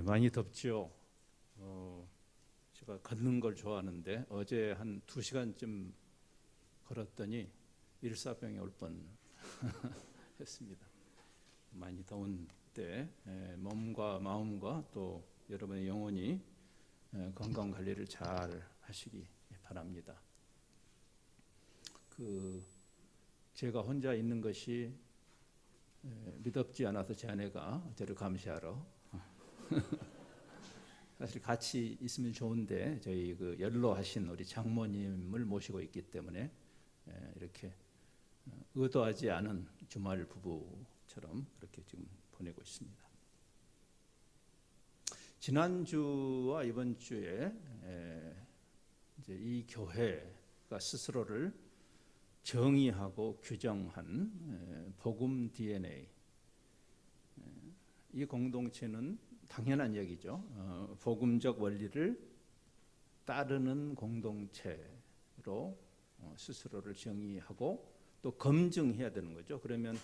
많이 덥죠. 제가 걷는 걸 좋아하는데 어제 한 2시간쯤 걸었더니 일사병이 올 뻔 했습니다. 많이 더운 때 몸과 마음과 또 여러분의 영혼이 건강 관리를 잘 하시기 바랍니다. 제가 혼자 있는 것이 미덥지 않아서 제 아내가 저를 감시하러 사실 같이 있으면 좋은데 저희 연로하신 우리 장모님을 모시고 있기 때문에 이렇게 의도하지 않은 주말 부부처럼 그렇게 지금 보내고 있습니다. 지난주와 이번 주에 이제 이 교회가 스스로를 정의하고 규정한 복음 DNA, 이 공동체는 당연한 얘기죠. 복음적 원리를 따르는 공동체로 스스로를 정의하고 또 검증해야 되는 거죠. 그러면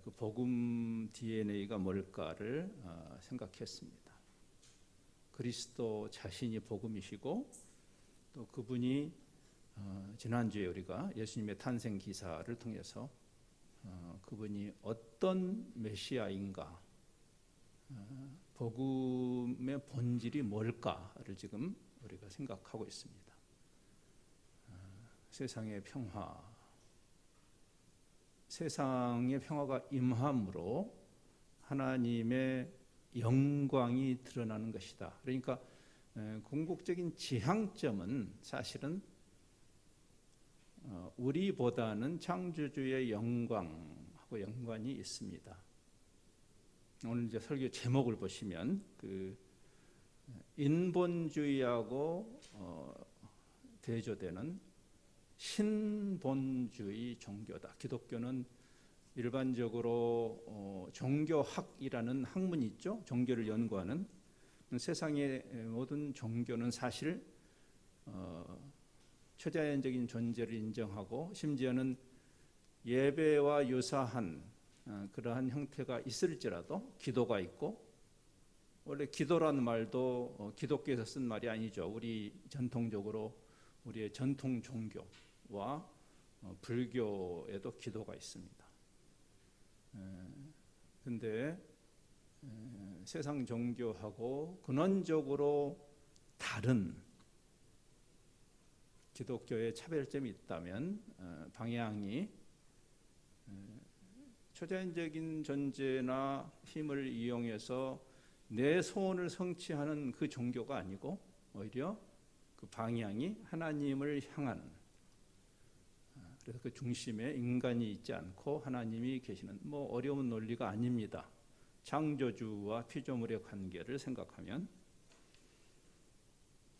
그 복음 DNA가 뭘까를 생각했습니다. 그리스도 자신이 복음이시고 또 그분이 지난주에 우리가 예수님의 탄생 기사를 통해서 그분이 어떤 메시아인가, 복음의 본질이 뭘까를 지금 우리가 생각하고 있습니다. 세상의 평화가 임함으로 하나님의 영광이 드러나는 것이다. 그러니까 궁극적인 지향점은 사실은 우리보다는 창조주의 영광하고 연관이 있습니다. 오늘 이제 설교 제목을 보시면 인본주의하고 대조되는 신본주의 종교다. 기독교는 일반적으로 종교학이라는 학문이 있죠. 종교를 연구하는. 세상의 모든 종교는 사실 초자연적인 존재를 인정하고 심지어는 예배와 유사한 그러한 형태가 있을지라도 기도가 있고, 원래 기도라는 말도 기독교에서 쓴 말이 아니죠. 우리 전통적으로 우리의 전통 종교와 불교에도 기도가 있습니다. 근데 세상 종교하고 근원적으로 다른 기독교의 차별점이 있다면 방향이 초자연적인 존재나 힘을 이용해서 내 소원을 성취하는 그 종교가 아니고 오히려 그 방향이 하나님을 향한, 그래서 그 중심에 인간이 있지 않고 하나님이 계시는, 어려운 논리가 아닙니다. 창조주와 피조물의 관계를 생각하면.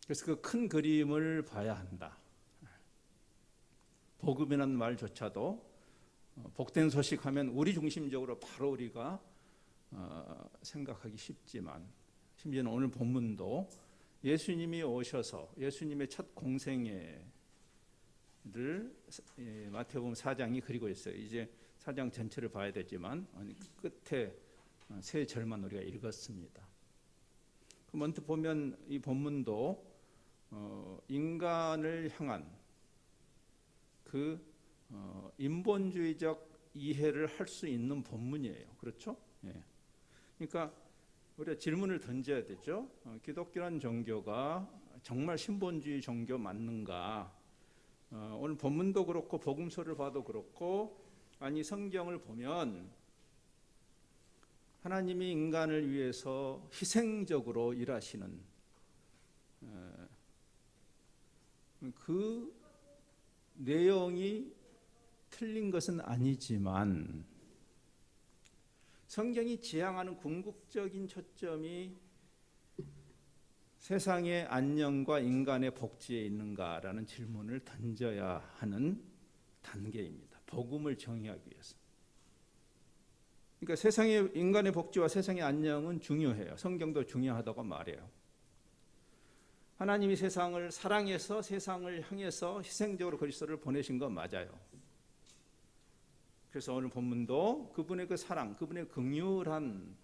그래서 그 큰 그림을 봐야 한다. 복음이라는 말조차도 복된 소식하면 우리 중심적으로 바로 우리가 생각하기 쉽지만, 심지어는 오늘 본문도 예수님이 오셔서 예수님의 첫 공생애를 마태복음 4장이 그리고 있어요. 이제 4장 전체를 봐야 되지만 끝에 세 절만 우리가 읽었습니다. 먼저 보면 이 본문도 인간을 향한 인본주의적 이해를 할 수 있는 본문이에요. 그렇죠? 예. 그러니까 우리가 질문을 던져야 되죠. 기독교란 종교가 정말 신본주의 종교 맞는가? 오늘 본문도 그렇고 복음서를 봐도 그렇고, 아니 성경을 보면 하나님이 인간을 위해서 희생적으로 일하시는 그 내용이 틀린 것은 아니지만, 성경이 지향하는 궁극적인 초점이 세상의 안녕과 인간의 복지에 있는가라는 질문을 던져야 하는 단계입니다. 복음을 정의하기 위해서. 그러니까 세상의 인간의 복지와 세상의 안녕은 중요해요. 성경도 중요하다고 말해요. 하나님이 세상을 사랑해서 세상을 향해서 희생적으로 그리스도를 보내신 건 맞아요. 그래서 오늘 본문도 그분의 그 사랑, 그분의 긍휼한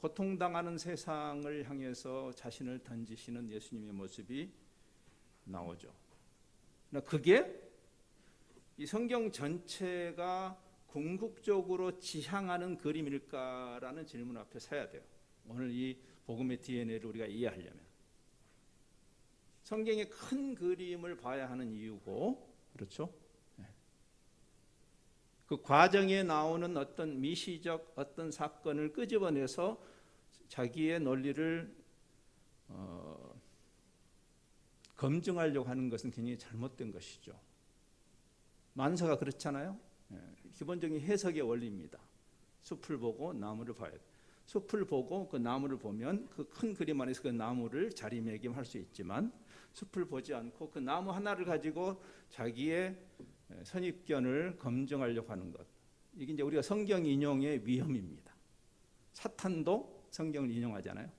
고통당하는 세상을 향해서 자신을 던지시는 예수님의 모습이 나오죠. 그게 이 성경 전체가 궁극적으로 지향하는 그림일까라는 질문 앞에 서야 돼요. 오늘 이 복음의 DNA를 우리가 이해하려면 성경의 큰 그림을 봐야 하는 이유고, 그렇죠? 그 과정에 나오는 어떤 미시적 어떤 사건을 끄집어내서 자기의 논리를 검증하려고 하는 것은 굉장히 잘못된 것이죠. 만사가 그렇잖아요. 기본적인 해석의 원리입니다. 숲을 보고 나무를 봐야 돼요. 숲을 보고 그 나무를 보면 그 큰 그림 안에서 그 나무를 자리매김할 수 있지만, 숲을 보지 않고 그 나무 하나를 가지고 자기의 선입견을 검증하려고 하는 것, 이게 이제 우리가 성경 인용의 위험입니다. 사탄도 성경을 인용하잖아요.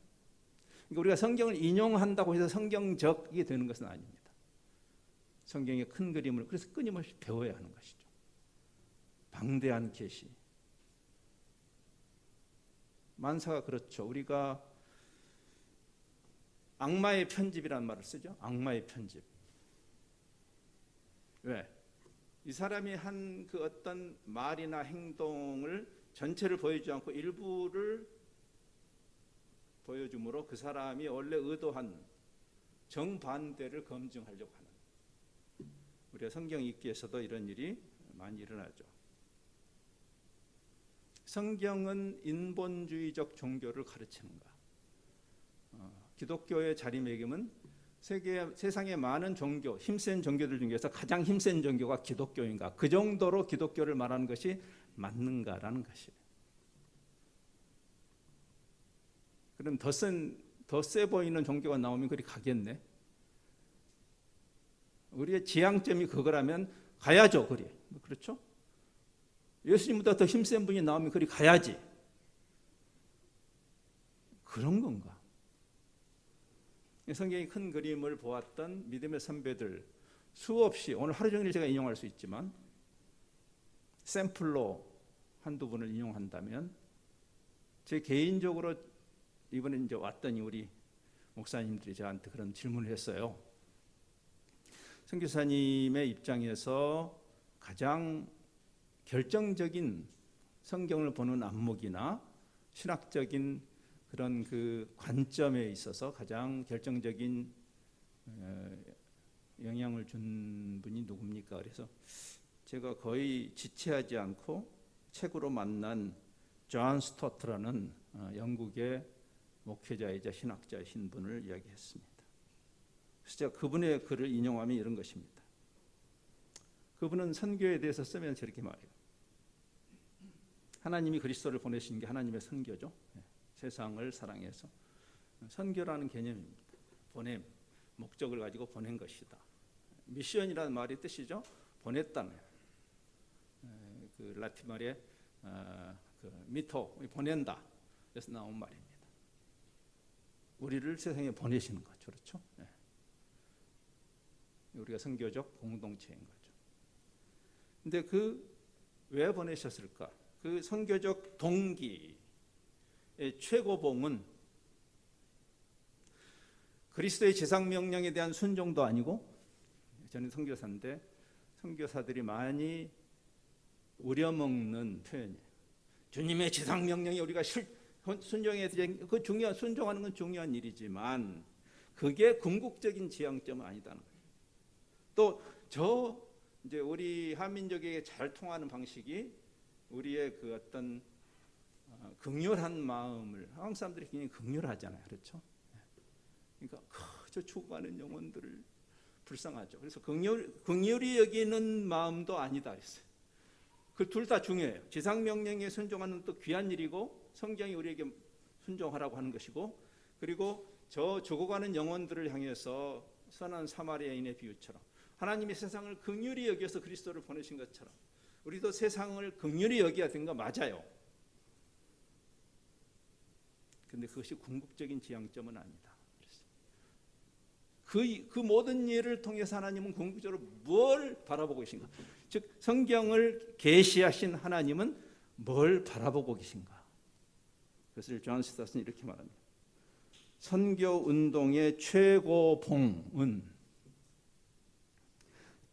그러니까 우리가 성경을 인용한다고 해서 성경적이 되는 것은 아닙니다. 성경의 큰 그림을 그래서 끊임없이 배워야 하는 것이죠. 방대한 계시. 만사가 그렇죠. 우리가 악마의 편집이라는 말을 쓰죠. 악마의 편집. 왜? 이 사람이 한 그 어떤 말이나 행동을 전체를 보여주지 않고 일부를 보여줌으로 그 사람이 원래 의도한 정반대를 검증하려고 하는, 우리가 성경 읽기에서도 이런 일이 많이 일어나죠. 성경은 인본주의적 종교를 가르치는가? 기독교의 자리매김은 세상의 많은 종교, 힘센 종교들 중에서 가장 힘센 종교가 기독교인가? 그 정도로 기독교를 말하는 것이 맞는가라는 것이에요. 그럼 더 세 보이는 종교가 나오면 그리 가겠네. 우리의 지향점이 그거라면 가야죠, 그리. 그렇죠? 예수님보다 더 힘센 분이 나오면 그리 가야지. 그런 건가? 성경의 큰 그림을 보았던 믿음의 선배들 수없이, 오늘 하루 종일 제가 인용할 수 있지만 샘플로 한두 분을 인용한다면, 제 개인적으로 이번에 이제 왔더니 우리 목사님들이 저한테 그런 질문을 했어요. 선교사님의 입장에서 가장 결정적인 성경을 보는 안목이나 신학적인 그런 그 관점에 있어서 가장 결정적인 영향을 준 분이 누굽니까? 그래서 제가 거의 지체하지 않고 책으로 만난 존 스토트라는 영국의 목회자이자 신학자이신 분을 이야기했습니다. 그래서 제가 그분의 글을 인용하면 이런 것입니다. 그분은 선교에 대해서 쓰면서 이렇게 말해요. 하나님이 그리스도를 보내신 게 하나님의 선교죠. 세상을 사랑해서. 선교라는 개념입니다. 보냄, 목적을 가지고 보낸 것이다. 미션이라는 말의 뜻이죠. 보냈다는, 그 라틴 말에 그 미토, 보낸다. 그래서 나온 말입니다. 우리를 세상에 보내시는 거죠. 그렇죠? 네. 우리가 선교적 공동체인 거죠. 근데 왜 보내셨을까? 그 선교적 동기의 최고봉은 그리스도의 제상명령에 대한 순종도 아니고, 저는 선교사인데 선교사들이 많이 우려먹는 표현이에요. 주님의 제상명령이 우리가 순종해야 되지, 그 순종하는 건 중요한 일이지만 그게 궁극적인 지향점은 아니다는 거예요. 또 이제 우리 한민족에게 잘 통하는 방식이 우리의 그 어떤 긍휼한 마음을, 한국 사람들이 굉장히 긍휼하잖아요, 그렇죠? 그러니까 저 죽어가는 영혼들을 불쌍하죠. 그래서 긍휼히 여기는 마음도 아니다 그랬어요. 그 둘 다 중요해요. 지상명령에 순종하는 또 귀한 일이고, 성경이 우리에게 순종하라고 하는 것이고, 그리고 저 죽어가는 영혼들을 향해서 선한 사마리아인의 비유처럼 하나님이 세상을 긍휼히 여겨서 그리스도를 보내신 것처럼 우리도 세상을 긍휼히 여겨야 되는 거 맞아요. 그런데 그것이 궁극적인 지향점은 아니다. 그 모든 일을 통해서 하나님은 궁극적으로 뭘 바라보고 계신가? 즉 성경을 계시하신 하나님은 뭘 바라보고 계신가? 그래서 존 스타스는 이렇게 말합니다. 선교 운동의 최고봉은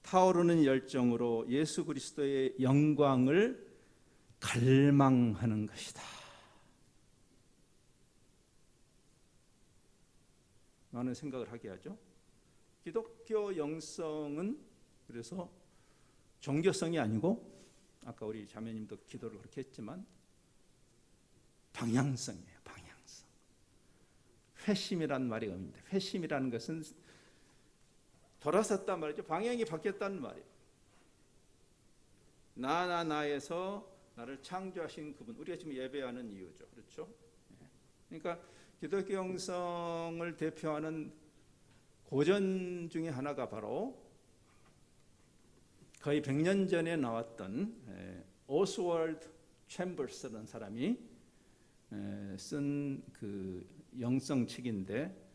타오르는 열정으로 예수 그리스도의 영광을 갈망하는 것이다. 많은 생각을 하게 하죠. 기독교 영성은 그래서 종교성이 아니고 아까 우리 자매님도 기도를 그렇게 했지만 방향성이에요. 방향성. 회심이라는 말이 의미입니다. 회심이라는 것은 돌아섰단 말이죠. 방향이 바뀌었다는 말이에요. 나에서 나를 창조하신 그분, 우리가 지금 예배하는 이유죠. 그렇죠? 그러니까 기독교 영성을 대표하는 고전 중에 하나가 바로 거의 100년 전에 나왔던 오스월드 챔버스라는 사람이 쓴 그 영성 책인데,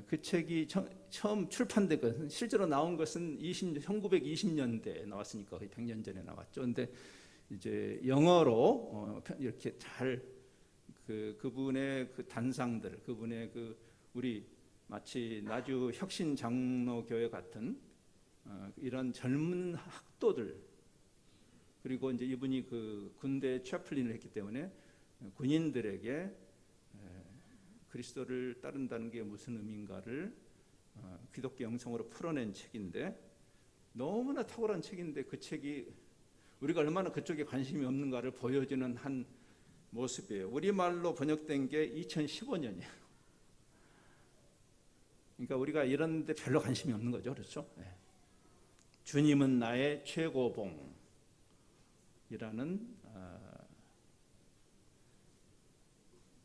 그 책이 처음 출판된 것은, 실제로 나온 것은 1920년대에 나왔으니까 거의 100년 전에 나왔죠. 근데 이제 영어로 이렇게 잘 그분의 그 단상들, 그분의 그 우리 마치 나주 혁신 장로교회 같은 이런 젊은 학도들, 그리고 이제 이분이 그 군대 채플린을 했기 때문에 군인들에게 그리스도를 따른다는 게 무슨 의미인가를 기독교 영성으로 풀어낸 책인데, 너무나 탁월한 책인데 그 책이 우리가 얼마나 그쪽에 관심이 없는가를 보여주는 한 모습이에요. 우리말로 번역된 게 2015년이에요. 그러니까 우리가 이런 데 별로 관심이 없는 거죠. 그렇죠? 네. 주님은 나의 최고봉이라는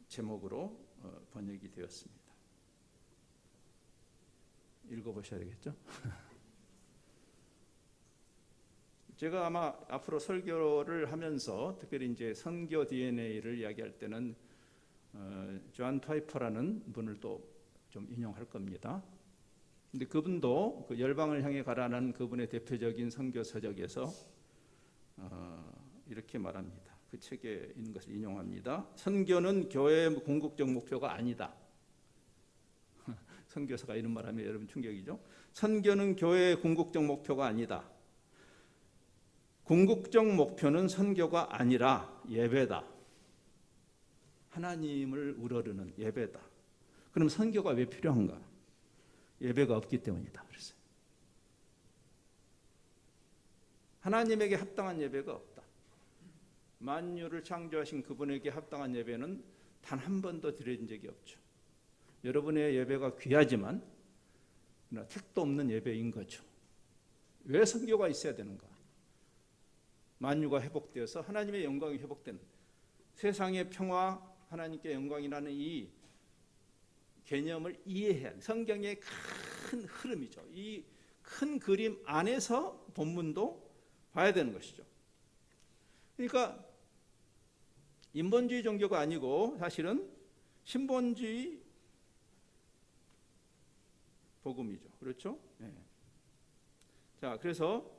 제목으로 번역이 되었습니다. 읽어보셔야 되겠죠? 제가 아마 앞으로 설교를 하면서 특별히 이제 선교 DNA를 이야기할 때는 존 파이퍼라는 분을 또 좀 인용할 겁니다. 근데 그분도 그 열방을 향해 가라는 그분의 대표적인 선교 서적에서 이렇게 말합니다. 그 책에 있는 것을 인용합니다. 선교는 교회의 궁극적 목표가 아니다. 선교사가 이런 말하면 여러분 충격이죠. 선교는 교회의 궁극적 목표가 아니다. 궁극적 목표는 선교가 아니라 예배다. 하나님을 우러르는 예배다. 그럼 선교가 왜 필요한가? 예배가 없기 때문이다. 그랬어요. 하나님에게 합당한 예배가 없다. 만유를 창조하신 그분에게 합당한 예배는 단 한 번도 드려진 적이 없죠. 여러분의 예배가 귀하지만 택도 없는 예배인 거죠. 왜 선교가 있어야 되는가? 만유가 회복되어서 하나님의 영광이 회복되는, 세상의 평화, 하나님께 영광이라는 이 개념을 이해해야, 성경의 큰 흐름이죠. 이 큰 그림 안에서 본문도 봐야 되는 것이죠. 그러니까 인본주의 종교가 아니고 사실은 신본주의 복음이죠. 그렇죠? 네. 자, 그래서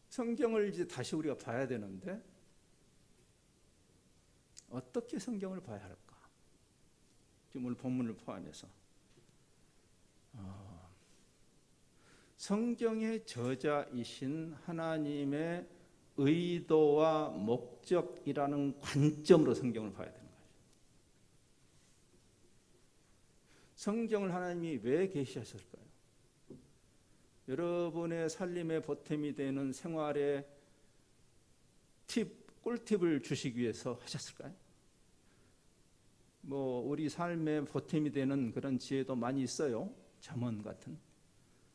성경을 이제 다시 우리가 봐야 되는데 어떻게 성경을 봐야 할까? 지금 오늘 본문을 포함해서 성경의 저자이신 하나님의 의도와 목적이라는 관점으로 성경을 봐야 되는 거죠. 성경을 하나님이 왜 계시하셨을까요? 여러분의 살림의 보탬이 되는 생활의 꿀팁을 주시기 위해서 하셨을까요? 우리 삶의 보탬이 되는 그런 지혜도 많이 있어요. 잠언 같은.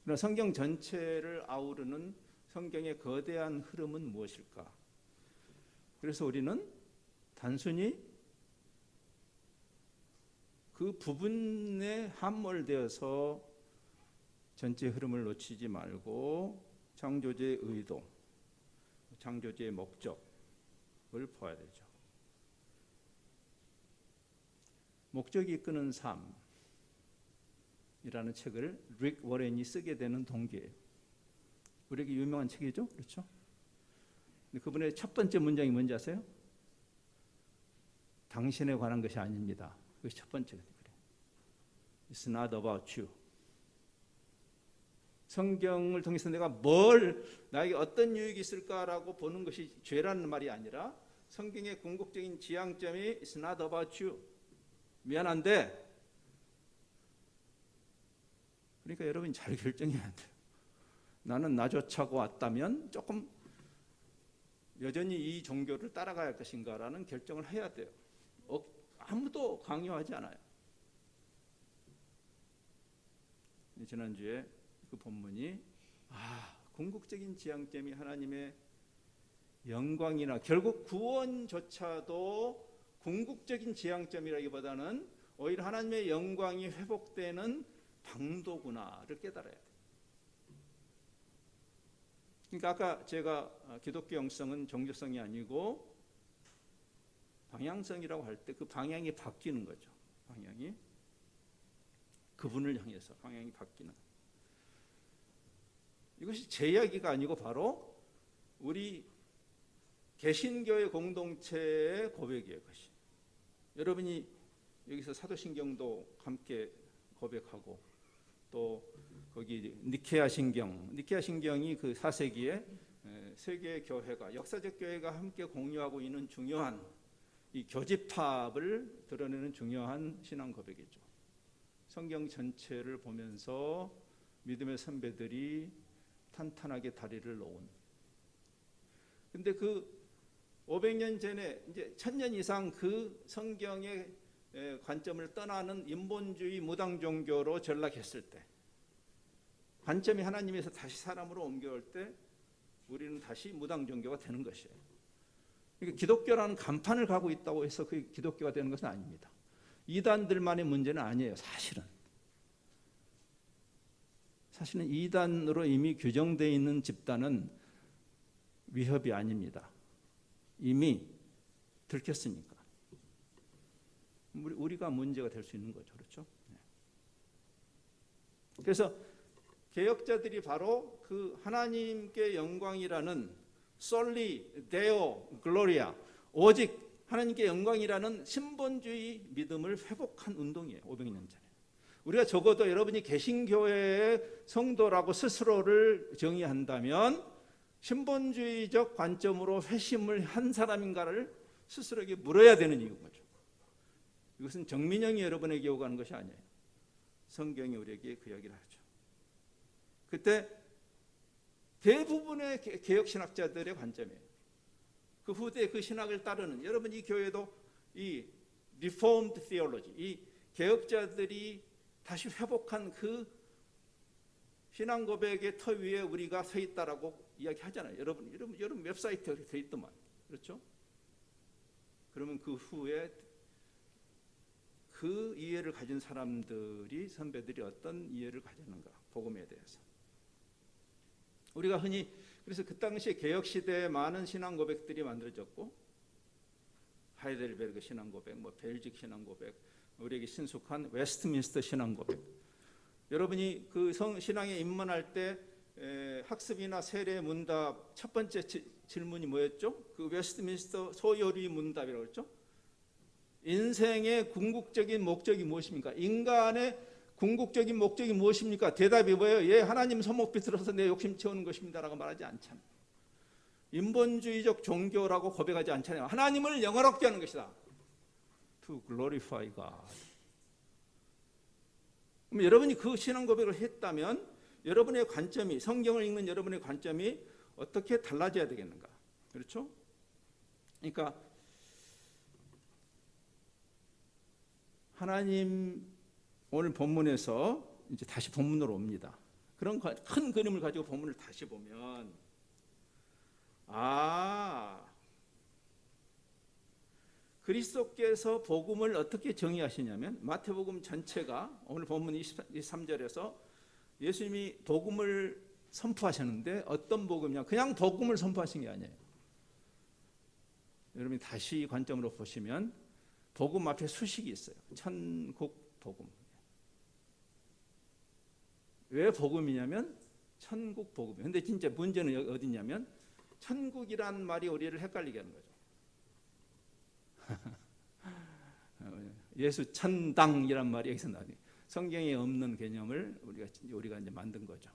그러나 성경 전체를 아우르는 성경의 거대한 흐름은 무엇일까? 그래서 우리는 단순히 그 부분에 함몰되어서 전체 흐름을 놓치지 말고 창조주의 의도, 창조주의 목적을 보아야 되죠. 목적이 이끄는 삶이라는 책을 릭 워렌이 쓰게 되는 동기예요. 우리에게 유명한 책이죠, 그렇죠? 근데 그분의 첫 번째 문장이 뭔지 아세요? 당신에 관한 것이 아닙니다. 그것이 첫 번째. It's not about you. 성경을 통해서 내가 나에게 어떤 유익이 있을까라고 보는 것이 죄라는 말이 아니라 성경의 궁극적인 지향점이 It's not about you. 미안한데, 그러니까 여러분이 잘 결정해야 돼요. 나는 나조차고 왔다면 조금 여전히 이 종교를 따라가야 할 것인가라는 결정을 해야 돼요. 아무도 강요하지 않아요. 지난주에 그 본문이 궁극적인 지향점이 하나님의 영광이나 결국 구원조차도 궁극적인 지향점이라기보다는 오히려 하나님의 영광이 회복되는 방도구나를 깨달아야 돼요. 그러니까 아까 제가 기독교 영성은 종교성이 아니고 방향성이라고 할 때 그 방향이 바뀌는 거죠. 방향이 그분을 향해서 방향이 바뀌는. 이것이 제 이야기가 아니고 바로 우리 개신교의 공동체의 고백이에요. 그것이. 여러분이 여기서 사도신경도 함께 고백하고 또 거기 니케아 신경이 그 4세기에 세계 교회가 역사적 교회가 함께 공유하고 있는 중요한 이 교집합을 드러내는 중요한 신앙 고백이죠. 성경 전체를 보면서 믿음의 선배들이 탄탄하게 다리를 놓은. 근데 그 500년 전에 이제 1000년 이상 그 성경의 관점을 떠나는 인본주의 무당 종교로 전락했을 때, 관점이 하나님에서 다시 사람으로 옮겨올 때 우리는 다시 무당 종교가 되는 것이에요. 그러니까 기독교라는 간판을 가고 있다고 해서 그 기독교가 되는 것은 아닙니다. 이단들만의 문제는 아니에요. 사실은 이단으로 이미 규정되어 있는 집단은 위협이 아닙니다. 이미 들켰으니까. 우리가 문제가 될 수 있는 거죠. 그렇죠? 그래서 개혁자들이 바로 그 하나님께 영광이라는 솔리 데오 글로리아, 오직 하나님께 영광이라는 신본주의 믿음을 회복한 운동이에요. 500년 전에. 우리가 적어도 여러분이 개신교회의 성도라고 스스로를 정의한다면 신본주의적 관점으로 회심을 한 사람인가를 스스로에게 물어야 되는 이유인 거죠. 이것은 정민영이 여러분에게 요구하는 것이 아니에요. 성경이 우리에게 그 이야기를 하죠. 그때 대부분의 개혁신학자들의 관점이에요. 그 후대 그 신학을 따르는, 여러분 이 교회도 이 Reformed Theology, 이 개혁자들이 다시 회복한 그 신앙 고백의 터 위에 우리가 서 있다라고 이야기하잖아요. 여러분 웹사이트에 서 있더만. 그렇죠? 그러면 그 후에 그 이해를 가진 사람들이, 선배들이 어떤 이해를 가졌는가, 복음에 대해서. 우리가 흔히 그래서 그 당시에 개혁 시대에 많은 신앙 고백들이 만들어졌고, 하이델베르그 신앙 고백, 벨직 신앙 고백, 우리에게 친숙한 웨스트민스터 신앙 고백. 여러분이 그 신앙에 입문할 때 학습이나 세례 문답 첫 번째 질문이 뭐였죠? 그 웨스트민스터 소요리 문답이라고 했죠. 인생의 궁극적인 목적이 무엇입니까? 인간의 궁극적인 목적이 무엇입니까? 대답이 뭐예요? 예, 하나님 손목빛 들어서 내 욕심 채우는 것입니다라고 말하지 않잖아요. 인본주의적 종교라고 고백하지 않잖아요. 하나님을 영화롭게 하는 것이다. To glorify God. 그럼 여러분이 그 신앙 고백을 했다면 여러분의 관점이, 성경을 읽는 여러분의 관점이 어떻게 달라져야 되겠는가? 그렇죠? 그러니까 하나님, 오늘 본문에서 이제 다시 본문으로 옵니다. 그런 큰 그림을 가지고 본문을 다시 보면, 그리스도께서 복음을 어떻게 정의하시냐면, 마태복음 전체가 오늘 본문 23절에서 예수님이 복음을 선포하셨는데, 어떤 복음이냐? 그냥 복음을 선포하신 게 아니에요. 여러분이 다시 관점으로 보시면 복음 앞에 수식이 있어요. 천국 복음. 왜 복음이냐면 천국 복음이에요. 근데 진짜 문제는 어디냐면 천국이란 말이 우리를 헷갈리게 하는 거죠. 예수 천당이란 말이 여기서 나와요. 성경에 없는 개념을 우리가 이제 만든 거죠.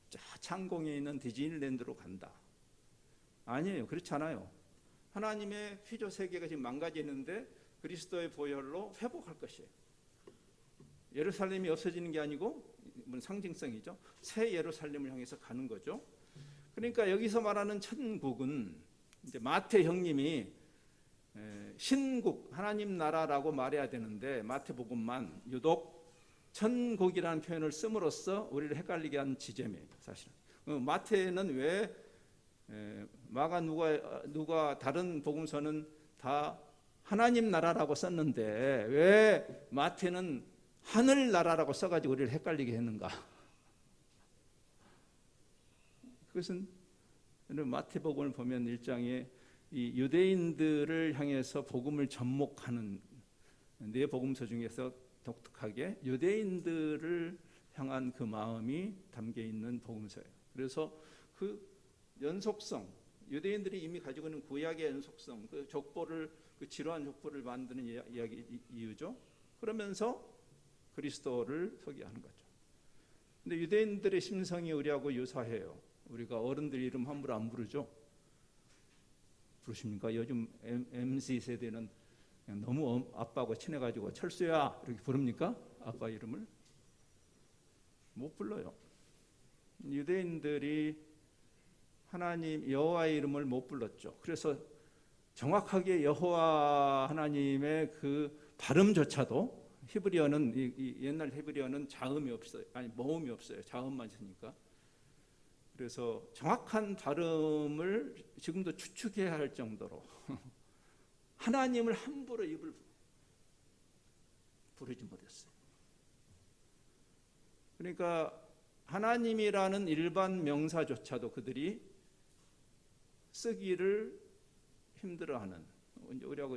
자, 창공에 있는 디즈니랜드로 간다. 아니에요. 그렇지 않아요. 하나님의 피조 세계가 지금 망가지는데 그리스도의 보혈로 회복할 것이에요. 예루살렘이 없어지는 게 아니고 상징성이죠. 새 예루살렘을 향해서 가는 거죠. 그러니까 여기서 말하는 천국은 이제 마태 형님이 신국 하나님 나라라고 말해야 되는데 마태복음만 유독 천국이라는 표현을 씀으로써 우리를 헷갈리게 한 지점이에요. 사실은 마태는 왜 마가 누가 다른 복음서는 다 하나님 나라라고 썼는데 왜 마태는 하늘 나라라고 써가지고 우리를 헷갈리게 했는가? 그것은 마태복음을 보면 1장에 이 유대인들을 향해서 복음을 접목하는 네 복음서 중에서 독특하게 유대인들을 향한 그 마음이 담겨 있는 복음서예요. 그래서 그 연속성, 유대인들이 이미 가지고 있는 구약의 연속성, 그 족보를 그 지루한 족보를 만드는 이유죠. 그러면서 그리스도를 소개하는 거죠. 근데 유대인들의 심성이 우리하고 유사해요. 우리가 어른들 이름 함부로 안 부르죠. 부르십니까? 요즘 MZ 세대는 그냥 너무 아빠하고 친해가지고 철수야 이렇게 부릅니까? 아빠 이름을 못 불러요. 유대인들이 하나님 여호와의 이름을 못 불렀죠. 그래서 정확하게 여호와 하나님의 그 발음조차도 히브리어는 이 옛날 히브리어는 자음이 없어요. 아니 모음이 없어요. 자음만 있으니까. 그래서 정확한 발음을 지금도 추측해야 할 정도로 하나님을 함부로 입을 부르지 못했어요. 그러니까 하나님이라는 일반 명사조차도 그들이 쓰기를 힘들어하는 우리하고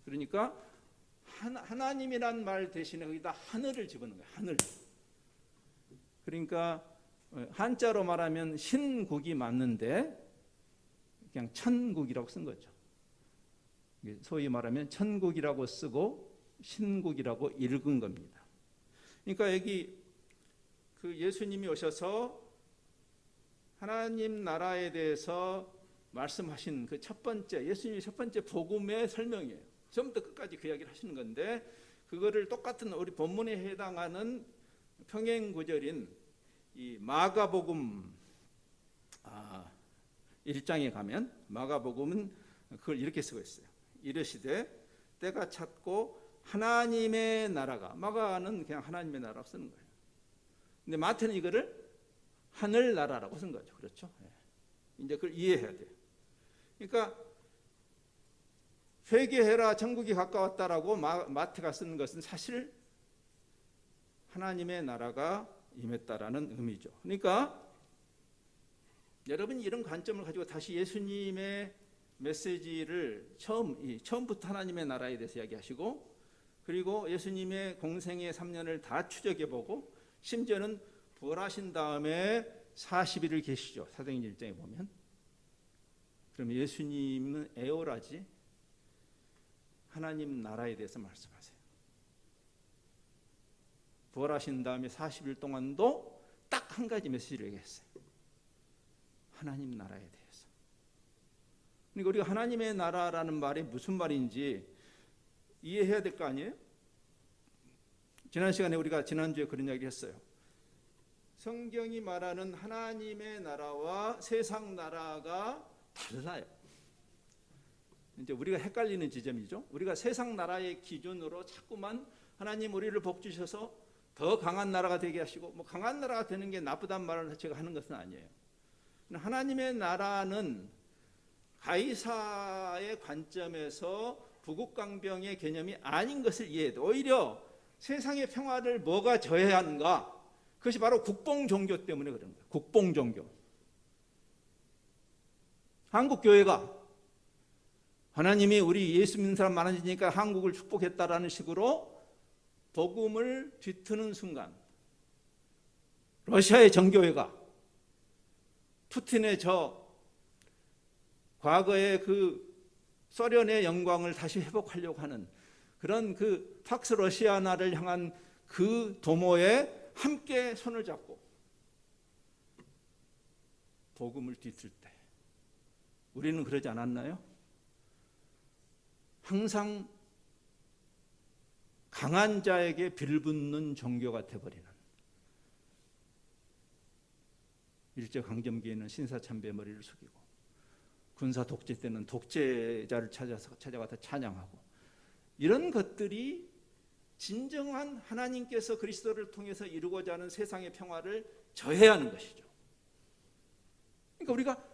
그러니까 하나님이란 말 대신에 거기다 하늘을 집어넣는 거예요. 하늘. 그러니까 한자로 말하면 신국이 맞는데 그냥 천국이라고 쓴 거죠. 소위 말하면 천국이라고 쓰고 신국이라고 읽은 겁니다. 그러니까 여기 그 예수님이 오셔서 하나님 나라에 대해서 말씀하신 그 첫 번째 예수님의 첫 번째 복음의 설명이에요. 처음부터 끝까지 그 이야기를 하시는 건데 그거를 똑같은 우리 본문에 해당하는 평행 구절인 이 마가복음 1장에 가면 마가복음은 그걸 이렇게 쓰고 있어요. 이르시되 때가 찼고 하나님의 나라가 마가는 그냥 하나님의 나라라고 쓰는 거예요. 근데 마태는 이거를 하늘 나라라고 쓴 거죠. 그렇죠? 이제 그걸 이해해야 돼요. 그러니까 회개해라 천국이 가까웠다라고 마태가 쓰는 것은 사실 하나님의 나라가 임했다라는 의미죠. 그러니까 여러분이 이런 관점을 가지고 다시 예수님의 메시지를 처음부터 하나님의 나라에 대해서 이야기하시고 그리고 예수님의 공생의 3년을 다 추적해보고 심지어는 부활하신 다음에 40일을 계시죠. 사도행전 1장에 보면. 그럼 예수님은 에오라지 하나님 나라에 대해서 말씀하세요. 부활하신 다음에 40일 동안도 딱 한 가지 메시지를 얘기했어요. 하나님 나라에 대해서. 그러니까 우리가 하나님의 나라라는 말이 무슨 말인지 이해해야 될 거 아니에요? 지난 시간에 우리가 지난주에 그런 이야기를 했어요. 성경이 말하는 하나님의 나라와 세상 나라가 달라요. 이제 우리가 헷갈리는 지점이죠. 우리가 세상 나라의 기준으로 자꾸만 하나님 우리를 복 주셔서 더 강한 나라가 되게 하시고 뭐 강한 나라가 되는 게 나쁘단 말을 제가 하는 것은 아니에요. 하나님의 나라는 가이사의 관점에서 부국강병의 개념이 아닌 것을 이해해야 돼요. 오히려 세상의 평화를 뭐가 저해하는가? 그것이 바로 국뽕종교 때문에 그런 거예요. 국뽕종교. 한국교회가 하나님이 우리 예수 믿는 사람 많아지니까 한국을 축복했다라는 식으로 복음을 뒤트는 순간 러시아의 정교회가 푸틴의 저 과거의 그 소련의 영광을 다시 회복하려고 하는 그런 그 팍스 러시아나를 향한 그 도모에 함께 손을 잡고 복음을 뒤틀 때 우리는 그러지 않았나요? 항상 강한 자에게 빌붙는 종교가 되어버리는, 일제강점기에는 신사참배의 머리를 숙이고 군사 독재 때는 독재자를 찾아가서 찬양하고, 이런 것들이 진정한 하나님께서 그리스도를 통해서 이루고자 하는 세상의 평화를 저해하는 것이죠. 그러니까 우리가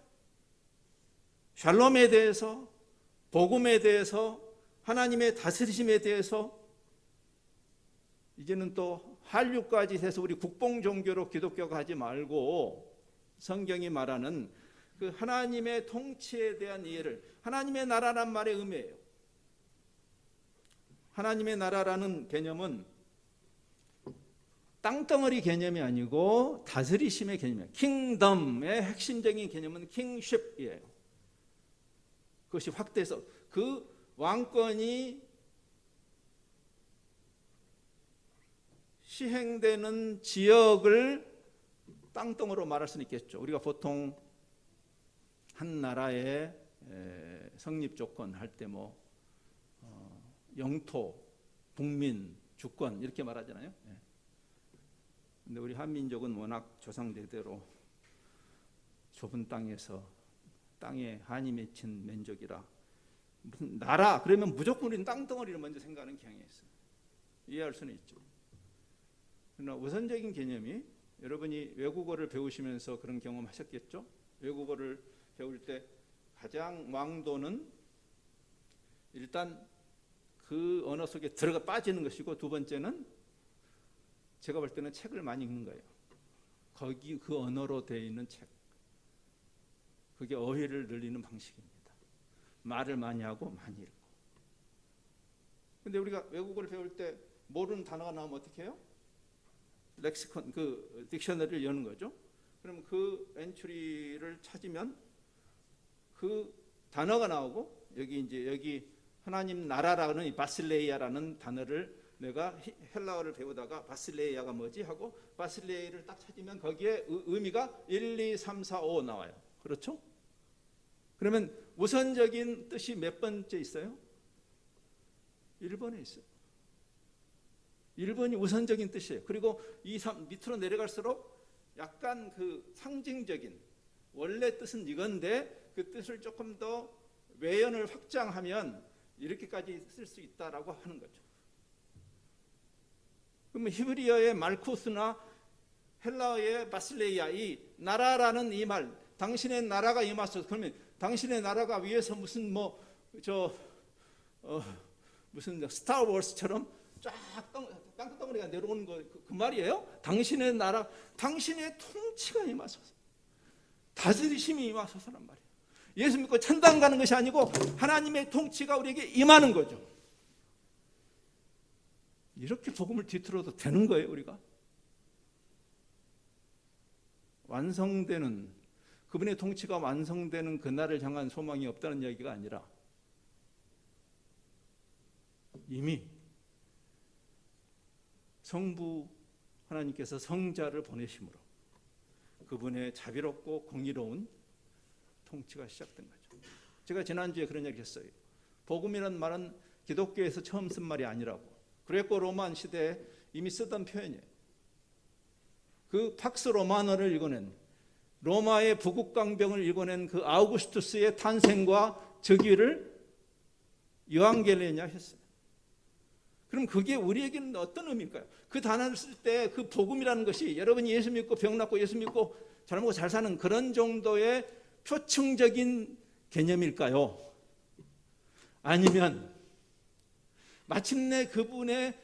샬롬에 대해서, 복음에 대해서, 하나님의 다스리심에 대해서, 이제는 또 한류까지 해서 우리 국뽕 종교로 기독교가 하지 말고 성경이 말하는 그 하나님의 통치에 대한 이해를, 하나님의 나라란 말의 의미예요. 하나님의 나라라는 개념은 땅덩어리 개념이 아니고 다스리심의 개념이에요. 킹덤의 핵심적인 개념은 킹쉽이에요. 그것이 확대해서 그 왕권이 시행되는 지역을 땅덩어리로 말할 수는 있겠죠. 우리가 보통 한 나라의 성립 조건 할 때 영토, 국민, 주권 이렇게 말하잖아요. 근데 우리 한민족은 워낙 조상대대로 좁은 땅에서 땅에 한이 맺힌 민족이라 무슨 나라 그러면 무조건 우리는 땅덩어리를 먼저 생각하는 경향이 있어요. 이해할 수는 있죠. 그러나 우선적인 개념이, 여러분이 외국어를 배우시면서 그런 경험하셨겠죠. 외국어를 배울 때 가장 왕도는 일단 그 언어 속에 들어가 빠지는 것이고, 두 번째는 제가 볼 때는 책을 많이 읽는 거예요. 거기 그 언어로 되어 있는 책, 그게 어휘를 늘리는 방식입니다. 말을 많이 하고 많이 읽고. 근데 우리가 외국어를 배울 때 모르는 단어가 나오면 어떻게 해요? 렉시콘, 그 딕셔너리를 여는 거죠. 그러면 그 엔트리를 찾으면 그 단어가 나오고, 여기 하나님 나라라는 이 바실레이아라는 단어를 내가 헬라어를 배우다가 바실레이아가 뭐지 하고 바실레이를 딱 찾으면 거기에 의미가 1, 2, 3, 4, 5 나와요. 그렇죠? 그러면 우선적인 뜻이 몇 번째 있어요? 1번에 있어요. 1번이 우선적인 뜻이에요. 그리고 2, 3 밑으로 내려갈수록 약간 그 상징적인, 원래 뜻은 이건데 그 뜻을 조금 더 외연을 확장하면 이렇게까지 쓸 수 있다라고 하는 거죠. 그러면 히브리어의 말쿠스나 헬라어의 바실레이아, 이 나라라는 이 말, 당신의 나라가 임하소서. 그러면 당신의 나라가 위에서 무슨 무슨 스타워스처럼 쫙 땅덩어리가 내려오는 거, 그 말이에요. 당신의 나라, 당신의 통치가 임하소서, 다스리심이 임하소서란 말이에요. 예수 믿고 천당 가는 것이 아니고 하나님의 통치가 우리에게 임하는 거죠. 이렇게 복음을 뒤틀어도 되는 거예요. 우리가 완성되는, 그분의 통치가 완성되는 그날을 향한 소망이 없다는 이야기가 아니라 이미 성부 하나님께서 성자를 보내심으로 그분의 자비롭고 공의로운 통치가 시작된 거죠. 제가 지난주에 그런 얘기 했어요. 복음이라는 말은 기독교에서 처음 쓴 말이 아니라고. 그레코 로만 시대에 이미 쓰던 표현이에요. 그 팍스 로마노를 읽어낸, 로마의 부국강병을 읽어낸 그 아우구스투스의 탄생과 즉위를 요한겔레냐 했어요. 그럼 그게 우리에게는 어떤 의미일까요? 그 단어를 쓸 때 그 복음이라는 것이 여러분이 예수 믿고 병 낫고 예수 믿고 잘 먹고 잘 사는 그런 정도의 표층적인 개념일까요? 아니면 마침내 그분의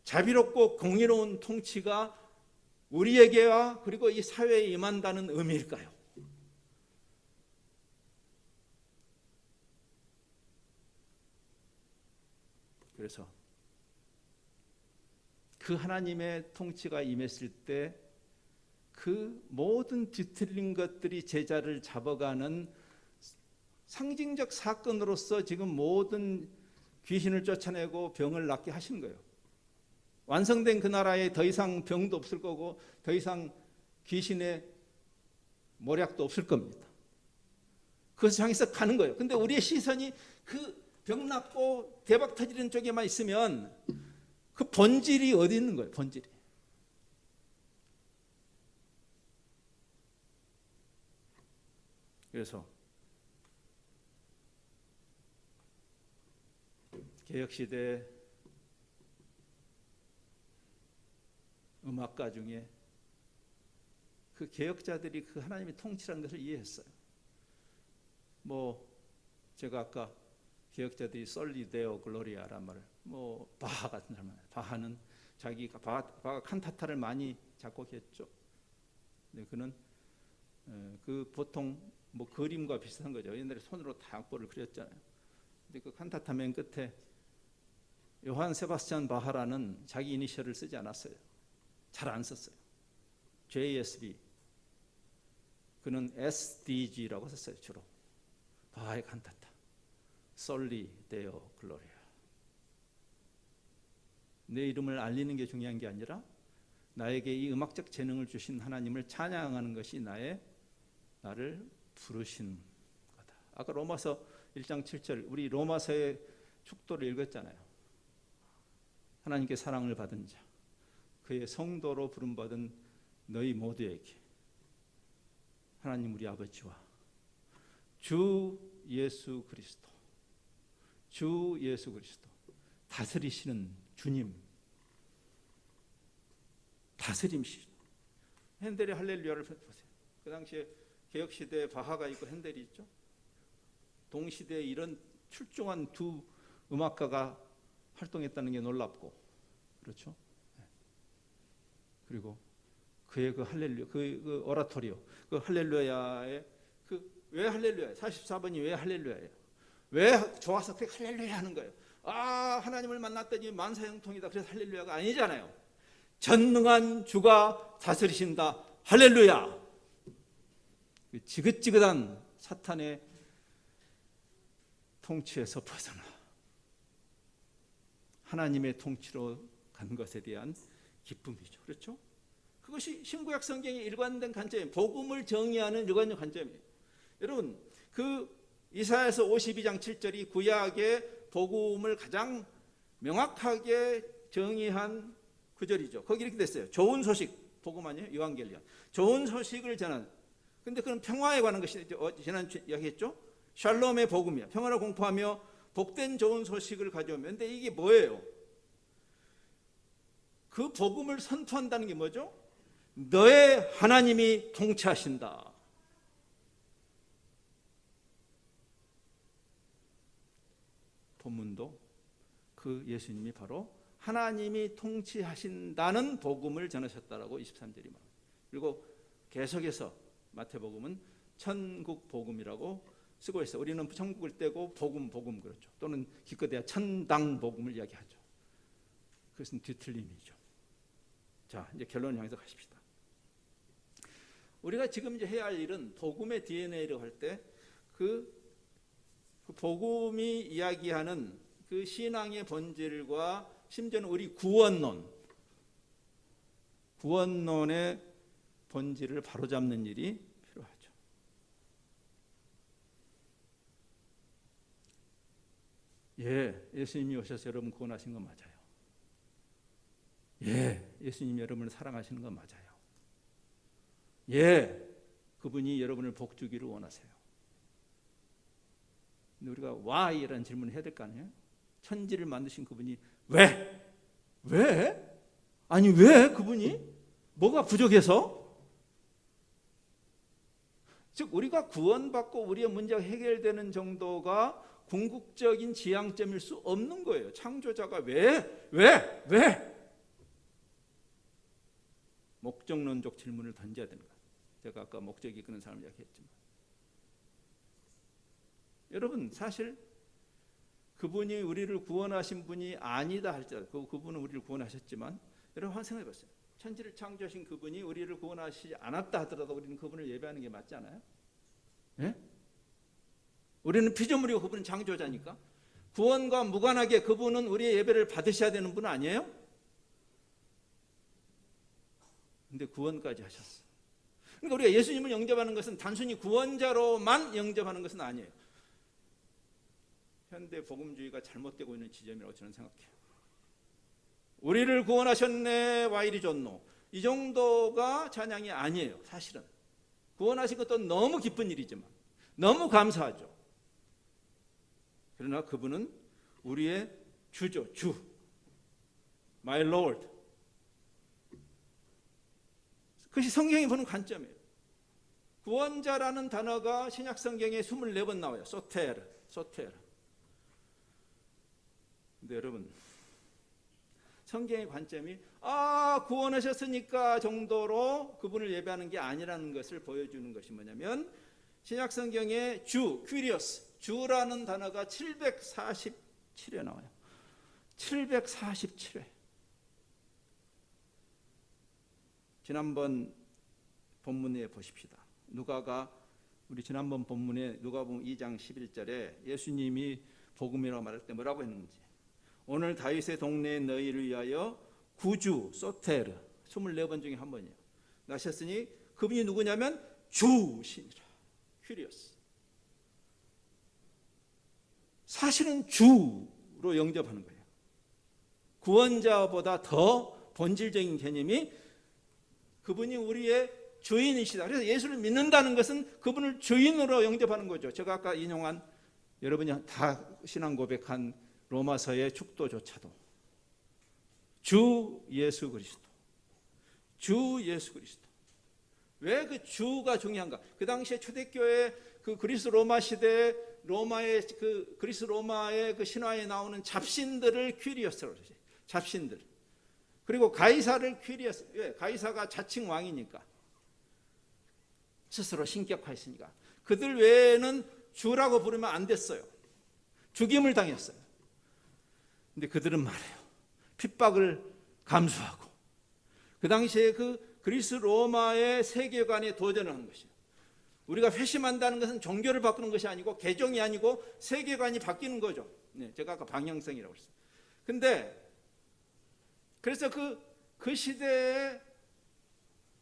자비롭고 공의로운 통치가 우리에게와 그리고 이 사회에 임한다는 의미일까요? 그래서 그 하나님의 통치가 임했을 때 그 모든 뒤틀린 것들이 제자를 잡아가는 상징적 사건으로서 지금 모든 귀신을 쫓아내고 병을 낫게 하신 거예요. 완성된 그 나라에 더 이상 병도 없을 거고 더 이상 귀신의 모략도 없을 겁니다. 그것을 향해서 가는 거예요. 근데 우리의 시선이 그 병 낫고 대박 터지는 쪽에만 있으면 그 본질이 어디 있는 거예요? 본질이. 그래서 개혁시대 음악가 중에 그 개혁자들이 그 하나님의 통치라는 것을 이해했어요. 뭐 제가 아까 개혁자들이 솔리 데오 글로리아란 말을 바하 같은 사람, 바하는 자기가 바하가 칸타타를 많이 작곡했죠. 근데 그는 그 보통 뭐 그림과 비슷한 거죠. 옛날에 손으로 다 악보를 그렸잖아요. 근데 그 칸타타 맨 끝에 요한 세바스찬 바하라는 자기 이니셜을 쓰지 않았어요. 잘 안 썼어요. JSB. 그는 SDG라고 썼어요. 주로. 바하의 칸타타. 솔리 데오 글로리아. 내 이름을 알리는 게 중요한 게 아니라 나에게 이 음악적 재능을 주신 하나님을 찬양하는 것이 나를 부르신 거다. 아까 로마서 1장 7절 우리 로마서의 축도를 읽었잖아요. 하나님께 사랑을 받은 자, 그의 성도로 부름받은 너희 모두에게 하나님 우리 아버지와 주 예수 그리스도 다스리시는 주님, 다스림시. 핸델의 할렐루야를 보세요. 그 당시에 개혁시대에 바하가 있고 핸델이 있죠. 동시대에 이런 출중한 두 음악가가 활동했다는 게 놀랍고, 그렇죠? 그리고 그의 그 할렐루야, 그 오라토리오, 그 할렐루야의 왜 할렐루야? 44번이 왜 할렐루야예요? 왜 좋아서 그렇게 할렐루야 하는 거예요? 하나님을 만났더니 만사형통이다. 그래서 할렐루야가 아니잖아요. 전능한 주가 다스리신다. 할렐루야. 지긋지긋한 사탄의 통치에서 벗어나 하나님의 통치로 간 것에 대한 기쁨이죠. 그렇죠? 그것이 신구약 성경의 일관된 관점이에요. 복음을 정의하는 일관된 관점이에요. 여러분, 그 이사야서 52장 7절이 구약의 복음을 가장 명확하게 정의한 구절이죠. 거기 이렇게 됐어요. 좋은 소식, 복음 아니에요? 요한겔리온. 좋은 소식을 전하는. 근데 그건 평화에 관한 것이 지난주에 이야기했죠. 샬롬의 복음이야. 평화를 공포하며 복된 좋은 소식을 가져오면. 근데 이게 뭐예요? 그 복음을 선포한다는 게 뭐죠? 너의 하나님이 통치하신다. 본문도 그 예수님이 바로 하나님이 통치하신다는 복음을 전하셨다라고 23절이 말합니다. 그리고 계속해서 마태복음은 천국 복음이라고 쓰고 있어요. 우리는 천국을 떼고 복음 그렇죠. 또는 기껏해야 천당 복음을 이야기하죠. 그것은 뒤틀림이죠. 자, 이제 결론 향해서 가십시다. 우리가 지금 이제 해야 할 일은 복음의 DNA를 할 때 그 복음이 이야기하는 그 신앙의 본질과 심지어는 우리 구원론의 본질을 바로잡는 일이 필요하죠. 예수님이 오셔서 여러분 구원하신 건 맞아요. 예수님이 여러분을 사랑하시는 건 맞아요. 그분이 여러분을 복 주기를 원하세요. 근데 우리가 why라는 질문을 해야 될 거 아니에요? 천지를 만드신 그분이 왜? 아니 왜 그분이? 뭐가 부족해서? 즉 우리가 구원받고 우리의 문제가 해결되는 정도가 궁극적인 지향점일 수 없는 거예요. 창조자가 왜? 목적론적 질문을 던져야 되는 거예요. 제가 아까 목적이 이끄는 사람을 이야기했지만 여러분 사실 그분이 우리를 구원하신 분이 아니다 할지라도 그분은 우리를 구원하셨지만 여러분 한번 생각해 보세요. 천지를 창조하신 그분이 우리를 구원하시지 않았다 하더라도 우리는 그분을 예배하는 게 맞지 않아요? 우리는 피조물이고 그분은 창조자니까. 구원과 무관하게 그분은 우리의 예배를 받으셔야 되는 분 아니에요? 근데 구원까지 하셨어. 그러니까 우리가 예수님을 영접하는 것은 단순히 구원자로만 영접하는 것은 아니에요. 현대 복음주의가 잘못되고 있는 지점이라고 저는 생각해요. 우리를 구원하셨네 와이리 존노, 이 정도가 찬양이 아니에요. 사실은 구원하신 것도 너무 기쁜 일이지만, 너무 감사하죠. 그러나 그분은 우리의 주죠. 주, My Lord. 그것이 성경이 보는 관점이에요. 구원자라는 단어가 신약 성경에 24번 나와요. 소테르, 소테르. 근데 여러분, 성경의 관점이 구원하셨으니까 정도로 그분을 예배하는 게 아니라는 것을 보여주는 것이 뭐냐면, 신약 성경의 주, 퀴리오스, 주라는 단어가 747회 나와요. 747회. 지난번 본문에 보십시다. 누가가 우리 지난번 본문에 누가복음 2장 11절에 예수님이 복음이라고 말할 때 뭐라고 했는지, 오늘 다윗의 동네에 너희를 위하여 구주 소테르 24번 중에 한 번이에요. 나셨으니 그분이 누구냐면 주시니라. 퀴리오스. 사실은 주로 영접하는 거예요. 구원자보다 더 본질적인 개념이 그분이 우리의 주인이시다. 그래서 예수를 믿는다는 것은 그분을 주인으로 영접하는 거죠. 제가 아까 인용한, 여러분이 다 신앙 고백한 로마서의 축도조차도 주 예수 그리스도, 주 예수 그리스도. 왜 그 주가 중요한가? 그 당시에 초대교회 그 그리스 로마 시대에 로마의 그 그리스 로마의 그 신화에 나오는 잡신들을 퀴리오스라고 그러죠. 잡신들. 그리고 가이사를 퀴리오스. 왜? 가이사가 자칭 왕이니까. 스스로 신격화했으니까. 그들 외에는 주라고 부르면 안 됐어요. 죽임을 당했어요. 근데 그들은 말해요. 핍박을 감수하고 그 당시에 그 그리스 로마의 세계관에 도전을 한 것이에요. 우리가 회심한다는 것은 종교를 바꾸는 것이 아니고 개종이 아니고 세계관이 바뀌는 거죠. 네, 제가 아까 방향성이라고 했어요. 근데 그래서 그 시대의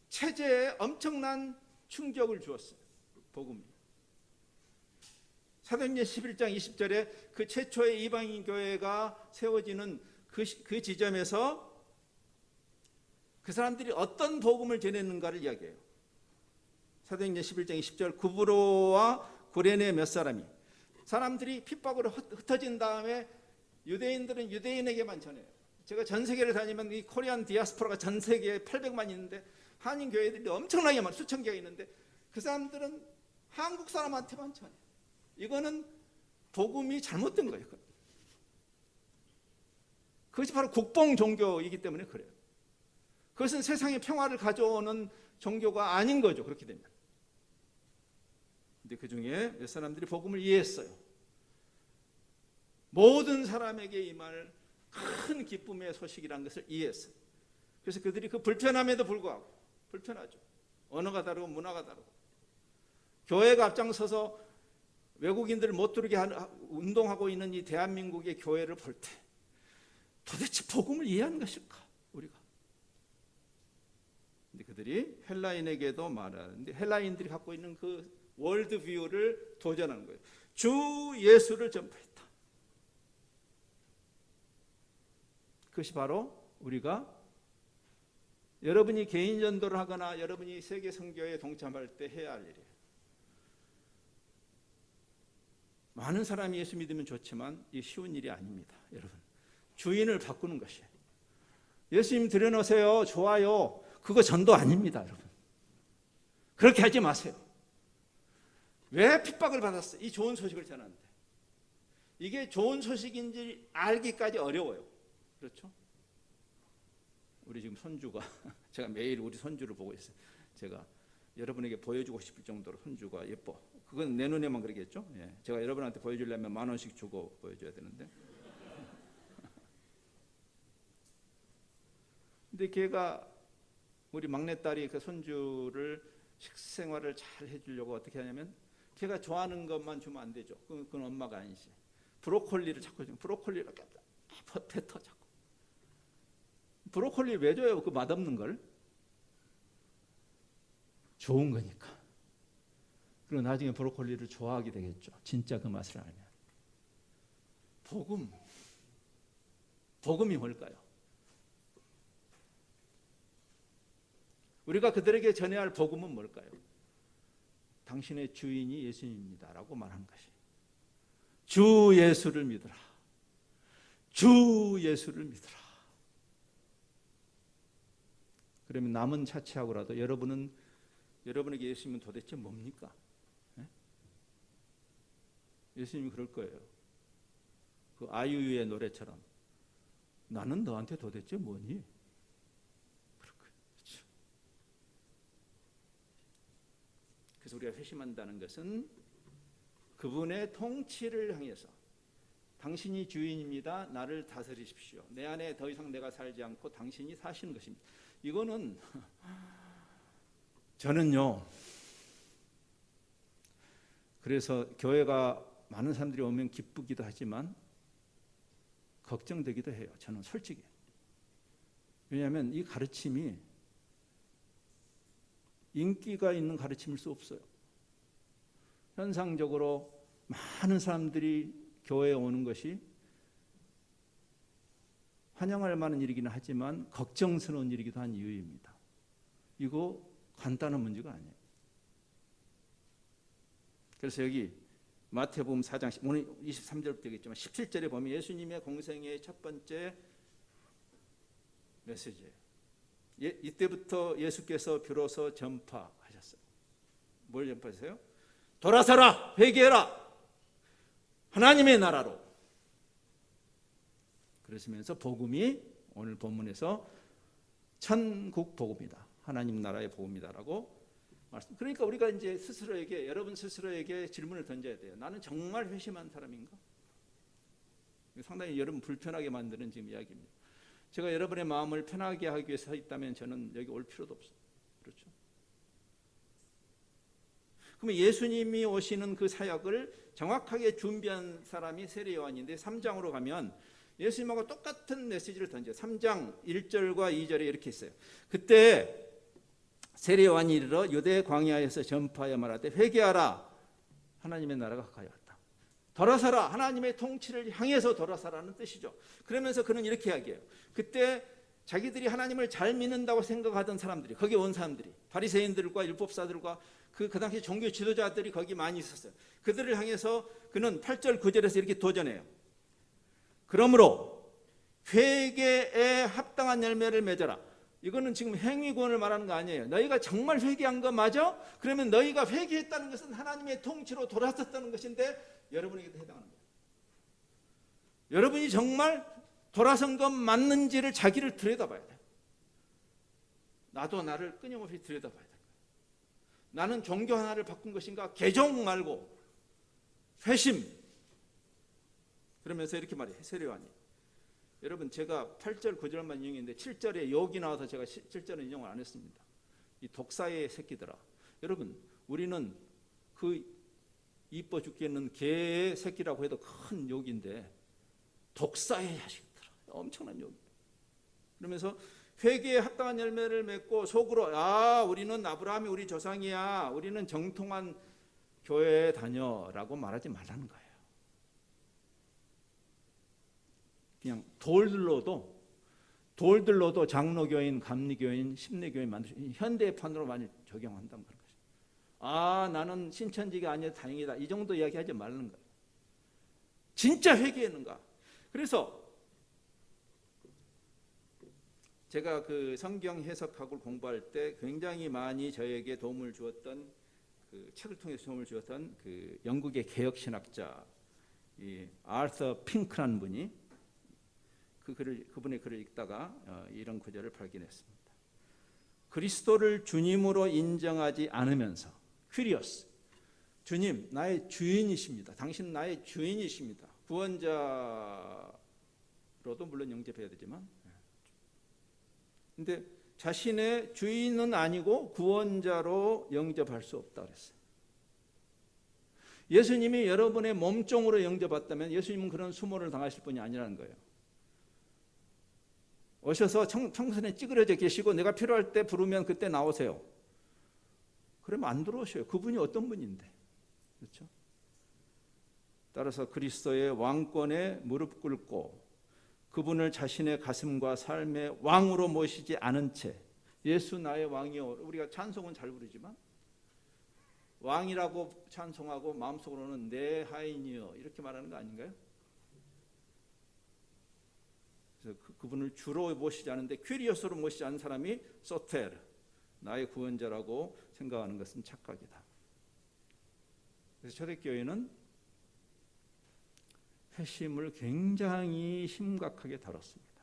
체제에 엄청난 충격을 주었어요. 복음이. 사도행전 11장 20절에 그 최초의 이방인 교회가 세워지는 그 지점에서 그 사람들이 어떤 복음을 전했는가를 이야기해요. 사도행전 11장 20절, 구브로와 구레네 몇 사람들이 핍박으로 흩어진 다음에 유대인들은 유대인에게만 전해요. 제가 전 세계를 다니면 이 코리안 디아스포라가 전 세계에 800만 있는데 한인 교회들이 엄청나게 많아요. 수천 개가 있는데 그 사람들은 한국 사람한테만 전해요. 이거는 복음이 잘못된 거예요. 그것이 바로 국뽕 종교이기 때문에 그래요. 그것은 세상의 평화를 가져오는 종교가 아닌 거죠. 그렇게 되면. 근데 그 중에 몇 사람들이 복음을 이해했어요. 모든 사람에게 임할 큰 기쁨의 소식이라는 것을 이해했어요. 그래서 그들이 그 불편함에도 불구하고, 불편하죠. 언어가 다르고 문화가 다르고, 교회가 앞장서서 외국인들을 못 들게 운동하고 있는 이 대한민국의 교회를 볼 때 도대체 복음을 이해하는 것일까? 우리가. 근데 그들이 헬라인에게도 말하는데 헬라인들이 갖고 있는 그 월드뷰를 도전하는 거예요. 주 예수를 전파했다. 그것이 바로 우리가 여러분이 개인 전도를 하거나 여러분이 세계 선교에 동참할 때 해야 할 일이에요. 많은 사람이 예수 믿으면 좋지만 이 쉬운 일이 아닙니다. 여러분, 주인을 바꾸는 것이에요. 예수님 들여놓으세요. 좋아요. 그거 전도 아닙니다. 여러분, 그렇게 하지 마세요. 왜 핍박을 받았어요? 이 좋은 소식을 전하는데 이게 좋은 소식인지 알기까지 어려워요. 그렇죠? 우리 지금 손주가 제가 매일 우리 손주를 보고 있어요. 제가 여러분에게 보여주고 싶을 정도로 손주가 예뻐. 그건 내 눈에만 그러겠죠? 예. 제가 여러분한테 보여주려면 10,000원씩 주고 보여줘야 되는데. 근데 걔가 우리 막내딸이 그 손주를 식생활을 잘 해주려고 어떻게 하냐면 걔가 좋아하는 것만 주면 안 되죠. 그건 엄마가 아니지. 브로콜리를 자꾸 주면 브로콜리를 뱉어 자꾸. 브로콜리 왜 줘요? 그 맛없는 걸? 좋은 거니까. 그리고 나중에 브로콜리를 좋아하게 되겠죠. 진짜 그 맛을 알면. 복음이 뭘까요? 우리가 그들에게 전해야 할 복음은 뭘까요? 당신의 주인이 예수님입니다라고 말하는 것이. 주 예수를 믿으라. 주 예수를 믿으라. 그러면 남은 차치하고라도 여러분에게 예수님은 도대체 뭡니까? 네? 예수님이 그럴 거예요. 그 아이유의 노래처럼 나는 너한테 도대체 뭐니? 그럴 거예요. 그렇죠? 그래서 우리가 회심한다는 것은 그분의 통치를 향해서 당신이 주인입니다. 나를 다스리십시오. 내 안에 더 이상 내가 살지 않고 당신이 사시는 것입니다. 이거는 저는요. 그래서 교회가 많은 사람들이 오면 기쁘기도 하지만 걱정되기도 해요. 저는 솔직히. 왜냐하면 이 가르침이 인기가 있는 가르침일 수 없어요. 현상적으로 많은 사람들이 교회에 오는 것이 환영할 만한 일이기는 하지만 걱정스러운 일이기도 한 이유입니다. 이거 간단한 문제가 아니에요. 그래서 여기 마태복음 4장 오늘 23절부터 되겠지만 17절에 보면 예수님의 공생의 첫 번째 메시지예요. 이때부터 예수께서 비로소 전파하셨어요. 뭘 전파하세요? 돌아서라, 회개해라, 하나님의 나라로. 그러시면서 복음이 오늘 본문에서 천국 복음이다, 하나님 나라의 복음이다라고 말씀. 그러니까 우리가 이제 스스로에게, 여러분 스스로에게 질문을 던져야 돼요. 나는 정말 회심한 사람인가? 상당히 여러분 불편하게 만드는 지금 이야기입니다. 제가 여러분의 마음을 편하게 하기 위해서 있다면 저는 여기 올 필요도 없어요. 그렇죠? 그러면 예수님이 오시는 그 사역을 정확하게 준비한 사람이 세례 요한인데 3장으로 가면 예수님하고 똑같은 메시지를 던져요. 3장 1절과 2절에 이렇게 있어요. 그때 세례 요한이 이르러 유대 광야에서 전파하여 말하되 회개하라, 하나님의 나라가 가까이 왔다. 돌아서라, 하나님의 통치를 향해서 돌아서라는 뜻이죠. 그러면서 그는 이렇게 이야기해요. 그때 자기들이 하나님을 잘 믿는다고 생각하던 사람들이, 거기에 온 사람들이, 바리새인들과 율법사들과 그 당시 종교 지도자들이 거기 많이 있었어요. 그들을 향해서 그는 8절 9절에서 이렇게 도전해요. 그러므로 회개에 합당한 열매를 맺어라. 이거는 지금 행위구원을 말하는 거 아니에요. 너희가 정말 회개한 거 맞아? 그러면 너희가 회개했다는 것은 하나님의 통치로 돌아섰다는 것인데 여러분에게도 해당하는 거예요. 여러분이 정말 돌아선 것 맞는지를 자기를 들여다봐야 돼요. 나도 나를 끊임없이 들여다봐야 돼요. 나는 종교 하나를 바꾼 것인가? 개종 말고 회심. 그러면서 이렇게 말해요. 세례 요한이. 여러분 제가 8절 9절만 인용했는데 7절에 욕이 나와서 제가 7절은 인용을 안 했습니다. 이 독사의 새끼들아. 여러분 우리는 그 이뻐 죽겠는 개의 새끼라고 해도 큰 욕인데 독사의 자식들아. 엄청난 욕입니다. 그러면서 회개에 합당한 열매를 맺고 속으로 우리는 아브라함이 우리 조상이야, 우리는 정통한 교회에 다녀라고 말하지 말라는 거예요. 그냥 돌들로도 장로교인, 감리교인, 심리교인 만들 현대판으로 많이 적용한다는 거예요. 나는 신천지가 아니라 다행이다, 이 정도 이야기하지 말라는 거예요. 진짜 회개했는가? 그래서 제가 그 성경 해석학을 공부할 때 굉장히 많이 저에게 도움을 주었던, 그 책을 통해서 도움을 주었던 그 영국의 개혁 신학자 이 아서 핑크라는 분이 그분의 글을 읽다가 이런 구절을 발견했습니다. 그리스도를 주님으로 인정하지 않으면서 퀴리어스, 주님 나의 주인이십니다. 당신 나의 주인이십니다. 구원자로도 물론 영접해야 되지만, 근데 자신의 주인은 아니고 구원자로 영접할 수 없다 그랬어요. 예수님이 여러분의 몸종으로 영접받다면 예수님은 그런 수모를 당하실 분이 아니라는 거예요. 오셔서 평선에 찌그러져 계시고 내가 필요할 때 부르면 그때 나오세요. 그러면 안 들어오셔요. 그분이 어떤 분인데. 그렇죠? 따라서 그리스도의 왕권에 무릎 꿇고 그분을 자신의 가슴과 삶의 왕으로 모시지 않은 채 예수 나의 왕이요. 우리가 찬송은 잘 부르지만 왕이라고 찬송하고 마음속으로는 내 하인이요 이렇게 말하는 거 아닌가요? 그래서 그분을 주로 모시지 않은데 퀴리오스로 모시지 않은 사람이 소테르, 나의 구원자라고 생각하는 것은 착각이다. 그래서 초대교회는 회심을 굉장히 심각하게 다뤘습니다.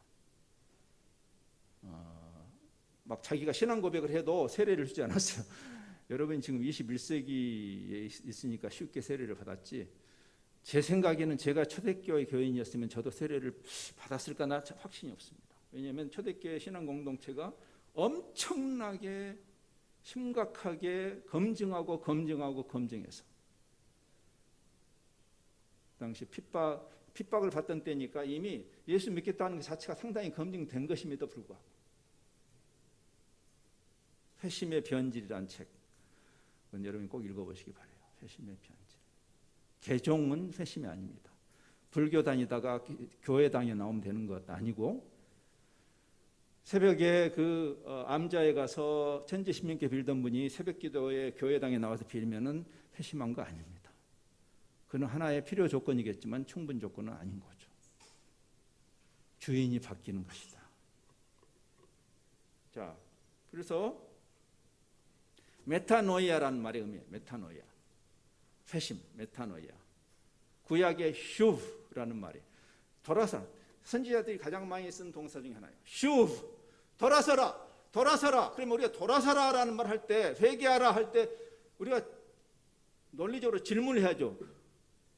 막 자기가 신앙 고백을 해도 세례를 주지 않았어요. 여러분 지금 21세기에 있으니까 쉽게 세례를 받았지, 제 생각에는 제가 초대교회 교인이었으면 저도 세례를 받았을까 나 확신이 없습니다. 왜냐하면 초대교회 신앙 공동체가 엄청나게 심각하게 검증해서 당시 핍박을 받던 때니까 이미 예수 믿겠다는 것 자체가 상당히 검증된 것임에도 불구하고 회심의 변질이라는 책, 그건 여러분이 꼭 읽어보시기 바라요. 회심의 변질. 개종은 회심이 아닙니다. 불교 다니다가 교회당에 나오면 되는 것 아니고, 새벽에 암자에 가서 천지신명께 빌던 분이 새벽 기도에 교회당에 나와서 빌면은 회심한 거 아닙니다. 그는 하나의 필요 조건이겠지만 충분 조건은 아닌 거죠. 주인이 바뀌는 것이다. 자, 그래서 메타노이아라는 말의 의미예요. 메타노이아. 회심, 메타노이아. 구약의 슈브라는 말이에요. 돌아서라. 선지자들이 가장 많이 쓴 동사 중에 하나예요. 슈브. 돌아서라. 돌아서라. 그러면 우리가 돌아서라라는 말 할 때, 회개하라 할 때 우리가 논리적으로 질문을 해야죠.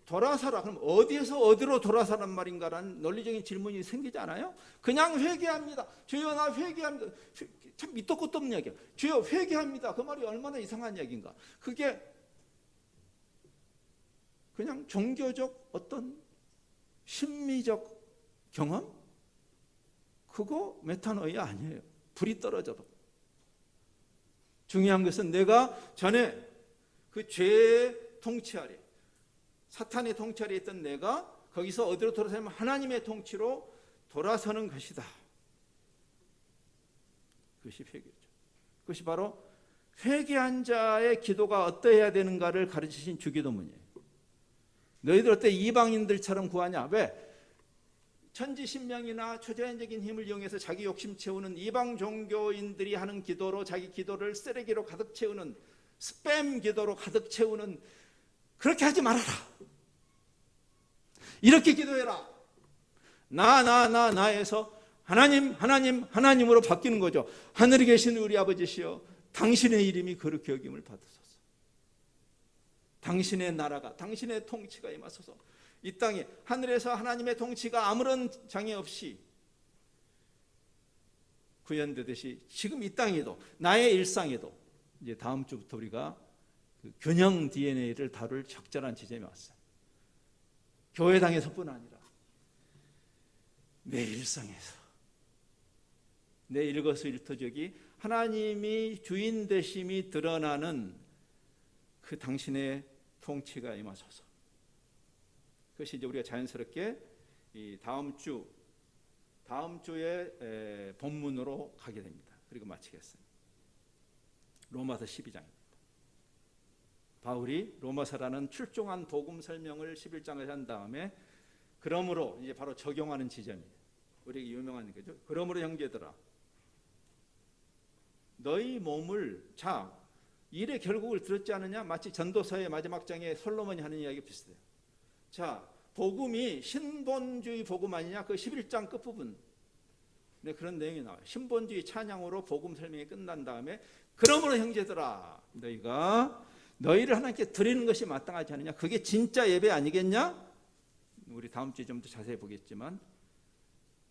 돌아서라. 그럼 어디에서 어디로 돌아서란 말인가라는 논리적인 질문이 생기지 않아요? 그냥 회개합니다. 주여 나 회개합니다. 참 밑도 끝도 없는 이야기야. 주여 회개합니다. 그 말이 얼마나 이상한 이야기인가. 그게 그냥 종교적 어떤 심미적 경험? 그거 메타노이아 아니에요. 불이 떨어져도. 중요한 것은 내가 전에 그 죄의 통치 아래, 사탄의 통치 아래 있던 내가 거기서 어디로 돌아서면 하나님의 통치로 돌아서는 것이다. 그것이 회개죠. 그것이 바로 회개한 자의 기도가 어떠해야 되는가를 가르치신 주기도문이에요. 너희들 어때 이방인들처럼 구하냐? 왜? 천지신명이나 초자연적인 힘을 이용해서 자기 욕심 채우는 이방 종교인들이 하는 기도로 자기 기도를 쓰레기로 가득 채우는, 스팸 기도로 가득 채우는, 그렇게 하지 말아라. 이렇게 기도해라. 나에서 하나님으로 바뀌는 거죠. 하늘에 계신 우리 아버지시여, 당신의 이름이 거룩히 여김을 받으소서. 당신의 나라가, 당신의 통치가 임하소서. 이 땅에 하늘에서 하나님의 통치가 아무런 장애 없이 구현되듯이 지금 이 땅에도, 나의 일상에도, 이제 다음 주부터 우리가 그 균형 DNA를 다룰 적절한 지점에 왔어요. 교회당에서뿐 아니라 내 일상에서, 내 일거수일투족이 하나님이 주인 되심이 드러나는 그 당신의 통치가 임하소서. 그것이 이제 우리가 자연스럽게 이 다음 주의 본문으로 가게 됩니다. 그리고 마치겠습니다. 로마서 12장입니다. 바울이 로마서라는 출중한 복음 설명을 11장에 한 다음에 그러므로 이제 바로 적용하는 지점이에요. 우리에게 유명한 거죠. 그러므로 형제들아, 너희 몸을, 자, 일의 결국을 들었지 않느냐? 마치 전도서의 마지막 장에 솔로몬이 하는 이야기 비슷해요. 자, 복음이 신본주의 복음 아니냐? 그 11장 끝부분. 네, 그런 내용이 나와요. 신본주의 찬양으로 복음 설명이 끝난 다음에 그러므로 형제들아, 너희를 하나님께 드리는 것이 마땅하지 않느냐? 그게 진짜 예배 아니겠냐? 우리 다음 주에 좀 더 자세히 보겠지만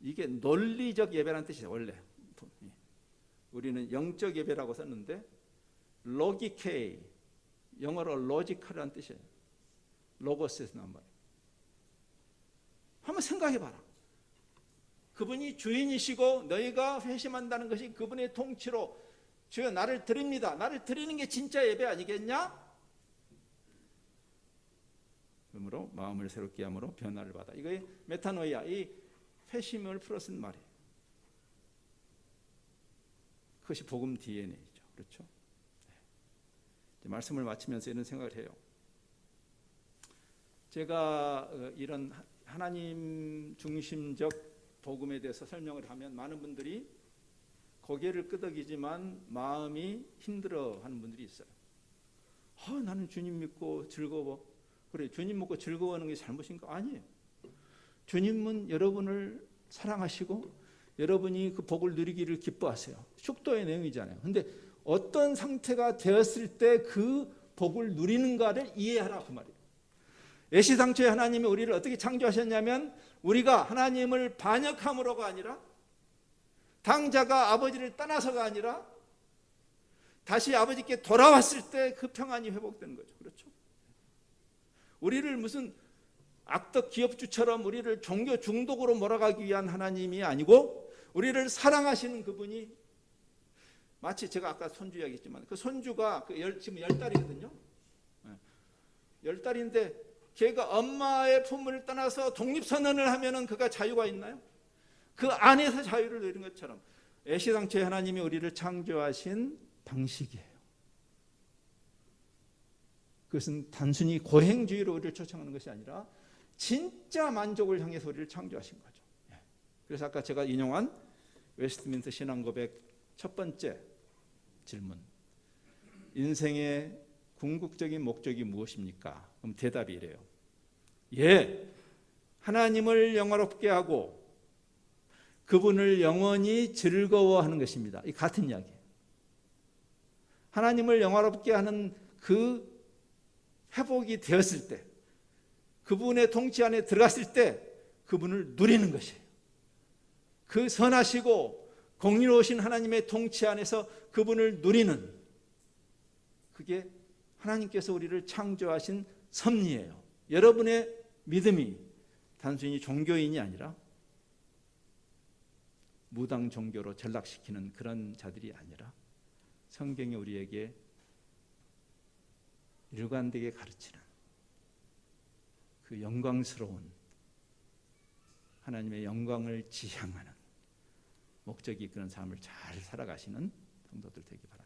이게 논리적 예배라는 뜻이에요. 원래 우리는 영적 예배라고 썼는데 로기케이, 영어로 로지컬이라는 뜻이에요. 로고스에서 나온 말이에요. 한번 생각해봐라. 그분이 주인이시고 너희가 회심한다는 것이 그분의 통치로 주여 나를 드립니다. 나를 드리는 게 진짜 예배 아니겠냐? 그러므로 마음을 새롭게 함으로 변화를 받아. 이거의 메타노이아, 이 회심을 풀어쓴 말이에요. 그것이 복음 DNA죠. 그렇죠? 네. 말씀을 마치면서 이런 생각을 해요. 제가 이런 하나님 중심적 복음에 대해서 설명을 하면 많은 분들이 고개를 끄덕이지만 마음이 힘들어하는 분들이 있어요. 나는 주님 믿고 즐거워. 그래, 주님 믿고 즐거워하는 게 잘못인가? 아니에요. 주님은 여러분을 사랑하시고 여러분이 그 복을 누리기를 기뻐하세요. 축도의 내용이잖아요. 근데 어떤 상태가 되었을 때 그 복을 누리는가를 이해하라 그 말이에요. 애시당초에 하나님이 우리를 어떻게 창조하셨냐면 우리가 하나님을 반역함으로가 아니라 당자가 아버지를 떠나서가 아니라 다시 아버지께 돌아왔을 때 그 평안이 회복되는 거죠. 그렇죠? 우리를 무슨 악덕 기업주처럼 우리를 종교 중독으로 몰아가기 위한 하나님이 아니고 우리를 사랑하시는 그분이 마치 제가 아까 손주 이야기했지만 그 손주가 지금 10달이거든요. 10달인데 걔가 엄마의 품을 떠나서 독립선언을 하면은 그가 자유가 있나요? 그 안에서 자유를 누리는 것처럼 애시당초에 하나님이 우리를 창조하신 방식이에요. 그것은 단순히 고행주의로 우리를 초청하는 것이 아니라 진짜 만족을 향해서 우리를 창조하신 거죠. 그래서 아까 제가 인용한 웨스트민스터 신앙고백 첫 번째 질문, 인생의 궁극적인 목적이 무엇입니까? 그럼 대답이 이래요. 하나님을 영화롭게 하고 그분을 영원히 즐거워하는 것입니다. 이 같은 이야기예요. 하나님을 영화롭게 하는 그 회복이 되었을 때, 그분의 통치 안에 들어갔을 때 그분을 누리는 것이에요. 그 선하시고 공의로우신 하나님의 통치 안에서 그분을 누리는, 그게 하나님께서 우리를 창조하신 섭리예요. 여러분의 믿음이 단순히 종교인이 아니라 무당 종교로 전락시키는 그런 자들이 아니라 성경이 우리에게 일관되게 가르치는 그 영광스러운 하나님의 영광을 지향하는 목적이 이끄는 삶을 잘 살아가시는 성도들 되기 바랍니다.